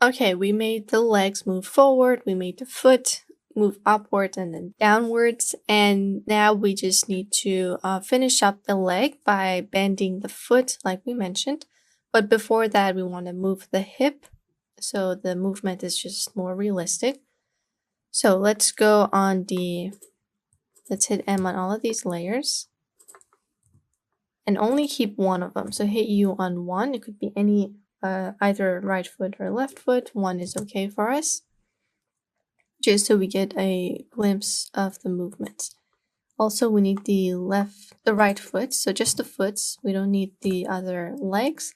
Okay, we made the legs move forward, we made the foot move upwards and then downwards, and now we just need to finish up the leg by bending the foot like we mentioned. But before that, we want to move the hip so the movement is just more realistic. So let's go on let's hit M on all of these layers and only keep one of them. So hit U on one. It could be any either right foot or left foot. One is okay for us, just so we get a glimpse of the movement. Also, we need the right foot, so just the foots. We don't need the other legs.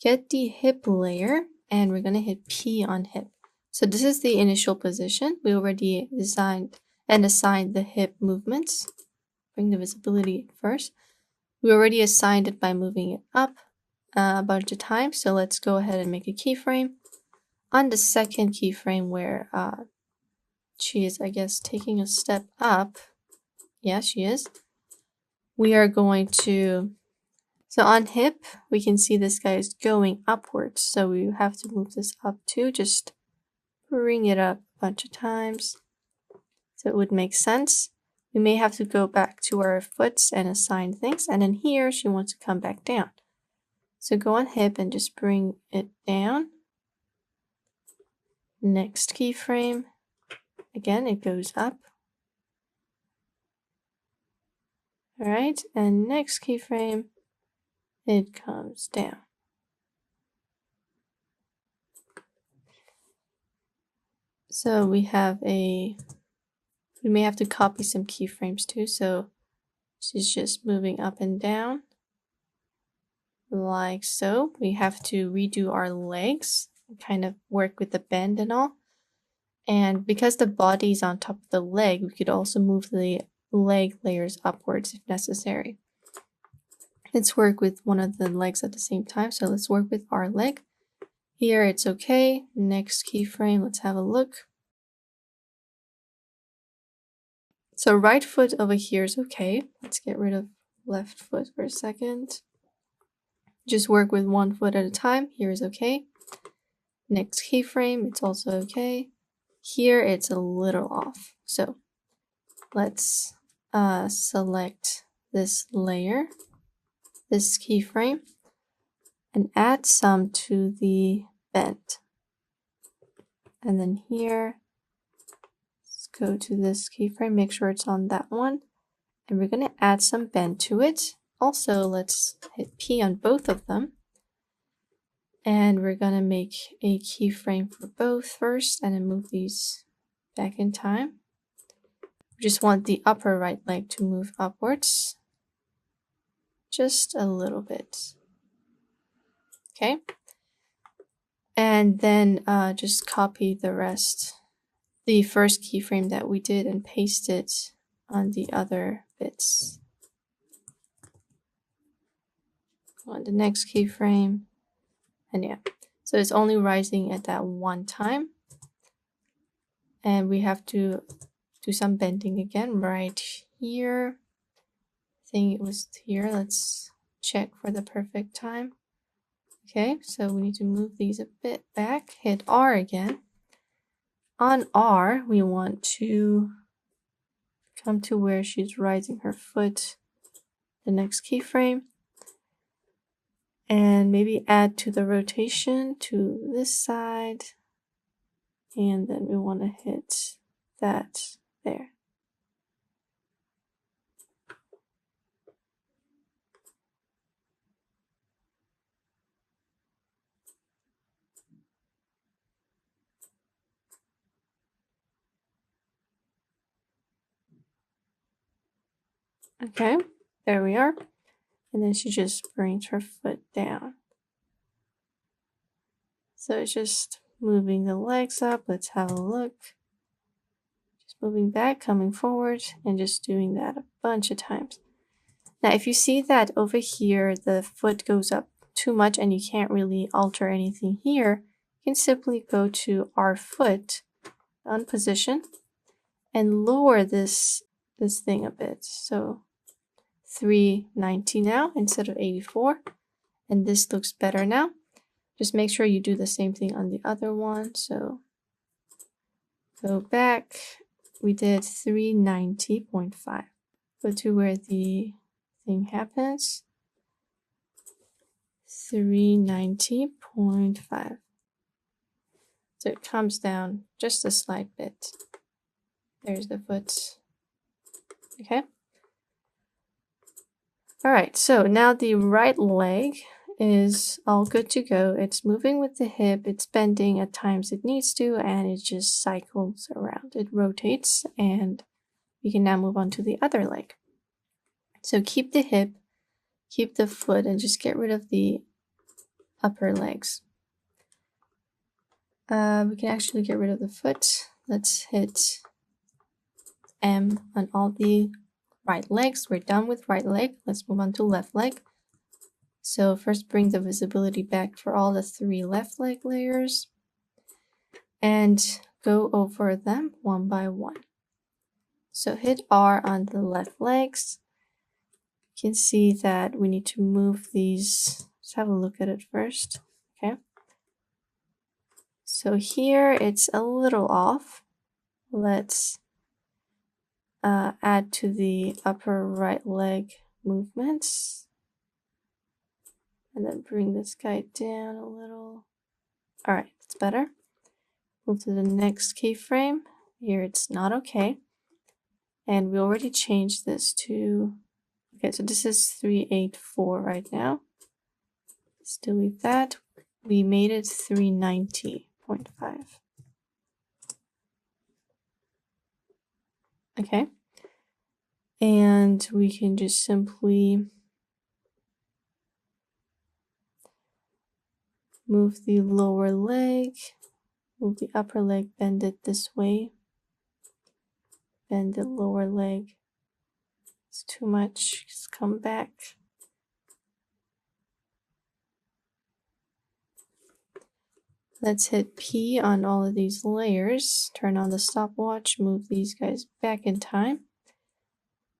Get the hip layer, and we're gonna hit P on hip. So this is the initial position. We already designed and assigned the hip movements. Bring the visibility first. We already assigned it by moving it up a bunch of times. So let's go ahead and make a keyframe. On the second keyframe where she is, I guess, taking a step up. Yeah, she is. We are going to, so on hip, we can see this guy is going upwards. So we have to move this up too. Just bring it up a bunch of times. So it would make sense. We may have to go back to our foots and assign things. And then here, she wants to come back down. So go on hip and just bring it down. Next keyframe. Again, it goes up. All right, and next keyframe, it comes down. So we may have to copy some keyframes too. So she's just moving up and down like so. We have to redo our legs, kind of work with the bend and all. And because the body is on top of the leg, we could also move the leg layers upwards if necessary. Let's work with one of the legs at the same time. So let's work with our leg. Here it's okay. Next keyframe, let's have a look. So right foot over here is okay. Let's get rid of left foot for a second. Just work with one foot at a time. Here is okay. Next keyframe, it's also okay. Here it's a little off. So let's select this layer, this keyframe, and add some to the bend. And then here, let's go to this keyframe, make sure it's on that one. And we're going to add some bend to it. Also, let's hit P on both of them. And we're going to make a keyframe for both first and then move these back in time. We just want the upper right leg to move upwards. Just a little bit. Okay. And then just copy the rest, the first keyframe that we did, and paste it on the other bits. On the next keyframe. And yeah, so it's only rising at that one time. And we have to do some bending again right here. I think it was here. Let's check for the perfect time. Okay, so we need to move these a bit back. Hit R again. On R, we want to come to where she's rising her foot. The next keyframe. And maybe add to the rotation to this side. And then we want to hit that there. Okay, there we are. And then she just brings her foot down. So it's just moving the legs up. Let's have a look. Just moving back, coming forward, and just doing that a bunch of times. Now, if you see that over here, the foot goes up too much and you can't really alter anything here, you can simply go to our foot on position and lower this thing a bit. So 390 now instead of 84. And this looks better now. Just make sure you do the same thing on the other one. So go back. We did 390.5. Go to where the thing happens. 390.5. So it comes down just a slight bit. There's the foot. Okay. All right, so now the right leg is all good to go. It's moving with the hip, it's bending at times it needs to, and it just cycles around. It rotates, and we can now move on to the other leg. So keep the hip, keep the foot, and just get rid of the upper legs. We can actually get rid of the foot. Let's hit M on all the right legs. We're done with right leg. Let's move on to left leg. So first bring the visibility back for all the 3 left leg layers and go over them one by one. So hit R on the left legs. You can see that we need to move these. Let's have a look at it first. Okay. So here it's a little off. Let's add to the upper right leg movements. And then bring this guy down a little. All right, that's better. Move to the next keyframe. Here it's not okay. And we already changed this to, okay, so this is 384 right now. Let's delete that. We made it 390.5. Okay. And we can just simply move the lower leg, move the upper leg, bend it this way. Bend the lower leg. It's too much. Just come back. Let's hit P on all of these layers. Turn on the stopwatch. Move these guys back in time.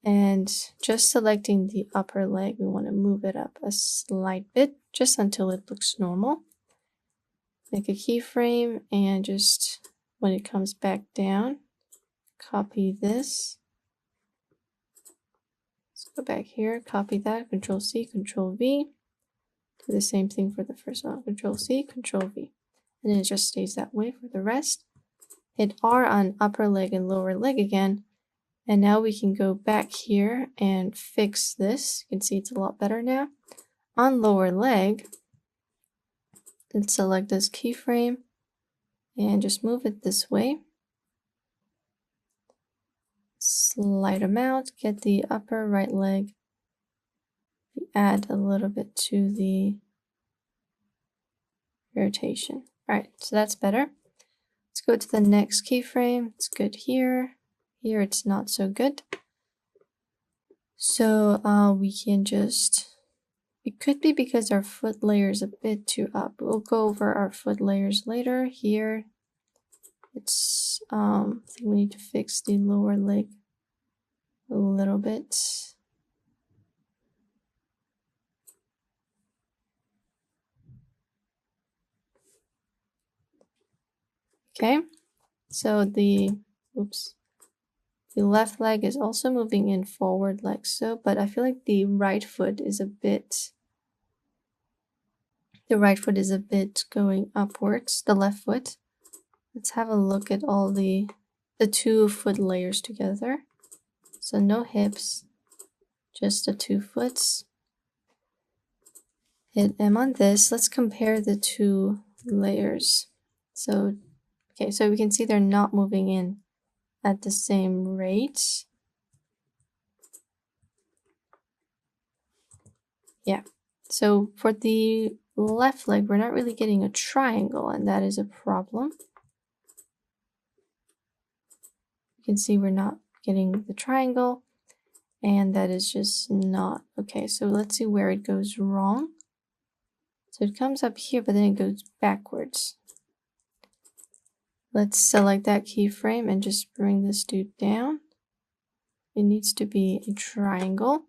And just selecting the upper leg, we want to move it up a slight bit, just until it looks normal. Make a keyframe, and just when it comes back down, copy this. Let's go back here, copy that, Control C, Control V. Do the same thing for the first one, Control C, Control V. And then it just stays that way for the rest. Hit R on upper leg and lower leg again. And now we can go back here and fix this. You can see it's a lot better now. On lower leg, let's select this keyframe and just move it this way. Slight amount, get the upper right leg. Add a little bit to the rotation. All right, so that's better. Let's go to the next keyframe. It's good here. Here it's not so good. So we can just, it could be because our foot layer is a bit too up. We'll go over our foot layers later. Here it's, I think we need to fix the lower leg a little bit. Okay, so the left leg is also moving in forward like so, but I feel like the right foot is a bit going upwards, the left foot. Let's have a look at all the 2 foot layers together. So no hips, just the 2 foots. Hit M on this. Let's compare the 2 layers. So, okay, so we can see they're not moving in at the same rate. Yeah, so for the left leg, we're not really getting a triangle, and that is a problem. You can see we're not getting the triangle, and that is just not okay. So let's see where it goes wrong. So it comes up here, but then it goes backwards. Let's select that keyframe and just bring this dude down. It needs to be a triangle.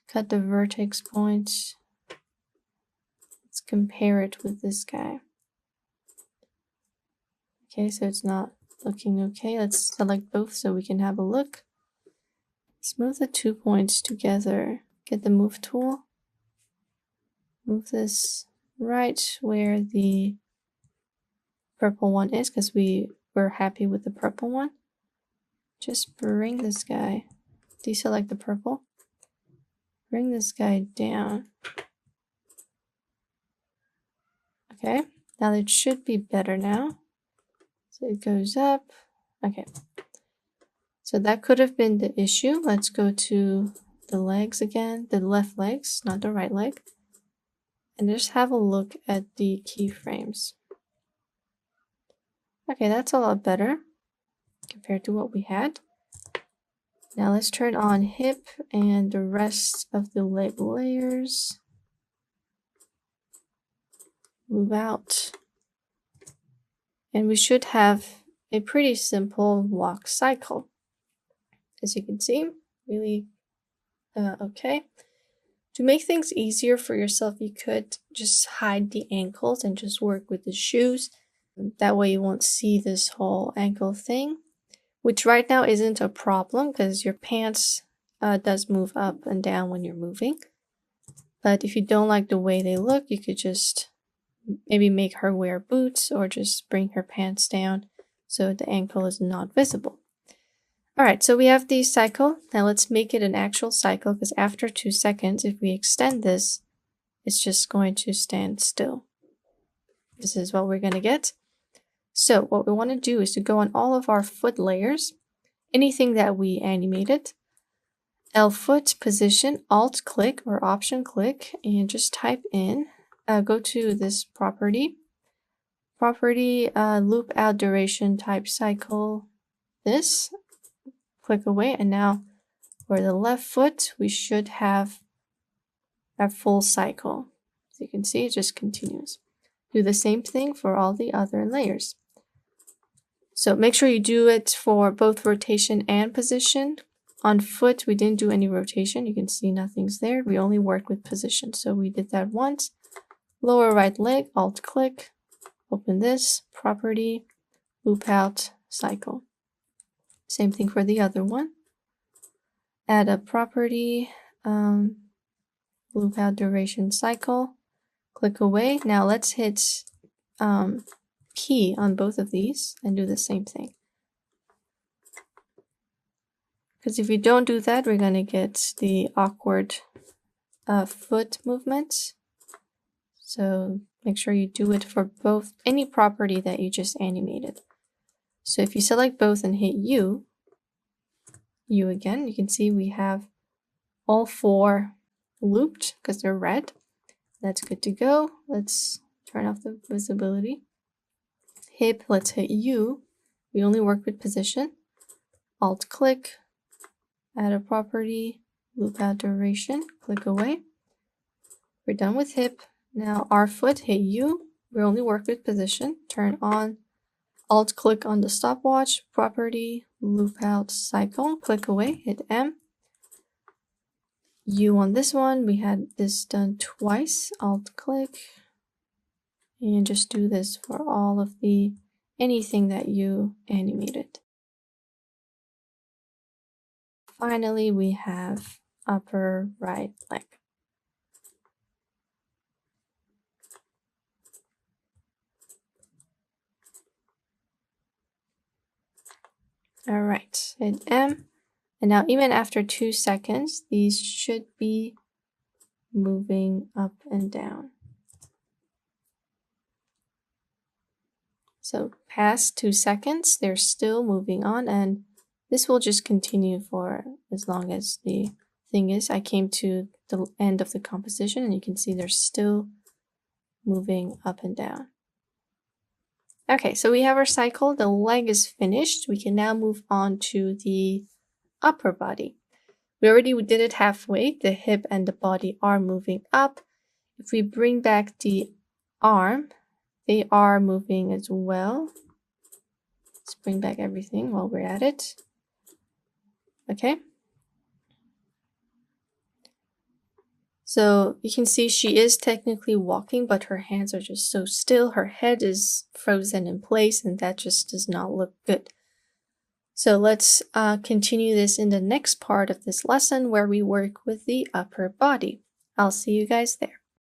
Cut the vertex point. Let's compare it with this guy. Okay, so it's not looking okay. Let's select both so we can have a look. Let's move the 2 points together. Get the move tool. Move this right where the purple one is because we were happy with the purple one. Just bring this guy. Deselect the purple. Bring this guy down. Okay, now it should be better now. So it goes up. Okay. So that could have been the issue. Let's go to the legs again, the left legs, not the right leg. And just have a look at the keyframes. Okay, that's a lot better compared to what we had. Now let's turn on hip and the rest of the leg layers. Move out. And we should have a pretty simple walk cycle. As you can see, really okay. To make things easier for yourself, you could just hide the ankles and just work with the shoes. That way you won't see this whole ankle thing, which right now isn't a problem because your pants does move up and down when you're moving. But if you don't like the way they look, you could just maybe make her wear boots or just bring her pants down so the ankle is not visible. Alright, so we have the cycle. Now let's make it an actual cycle because after 2 seconds, if we extend this, it's just going to stand still. This is what we're going to get. So what we want to do is to go on all of our foot layers, anything that we animated, L foot position, Alt click or Option click, and just type in, go to this property, loop out duration type cycle, this. Click away, and now for the left foot, we should have a full cycle. As you can see, it just continues. Do the same thing for all the other layers. So make sure you do it for both rotation and position. On foot, we didn't do any rotation. You can see nothing's there. We only worked with position. So we did that once. Lower right leg, Alt click, open this, property, loop out, cycle. Same thing for the other one. Add a property, loop out duration cycle, click away. Now let's hit P on both of these and do the same thing. Because if you don't do that, we're going to get the awkward foot movement. So make sure you do it for both, any property that you just animated. So if you select both and hit U again, you can see we have all 4 looped because they're red. That's good to go. Let's turn off the visibility. Hip, let's hit U. We only work with position. Alt click, add a property, loop out duration, click away. We're done with hip. Now our foot, hit U. We only work with position. Turn on, Alt click on the stopwatch, property, loop out cycle, click away, hit M. U on this one, we had this done twice, Alt click, and just do this for all of the anything that you animated. Finally, we have upper right leg. All right, hit M. And now even after 2 seconds, these should be moving up and down. So past 2 seconds, they're still moving on, and this will just continue for as long as the thing is. I came to the end of the composition and you can see they're still moving up and down. Okay, so we have our cycle. The leg is finished. We can now move on to the upper body. We already did it halfway. The hip and the body are moving up. If we bring back the arm, they are moving as well. Let's bring back everything while we're at it. Okay. So you can see she is technically walking, but her hands are just so still. Her head is frozen in place, and that just does not look good. So let's continue this in the next part of this lesson where we work with the upper body. I'll see you guys there.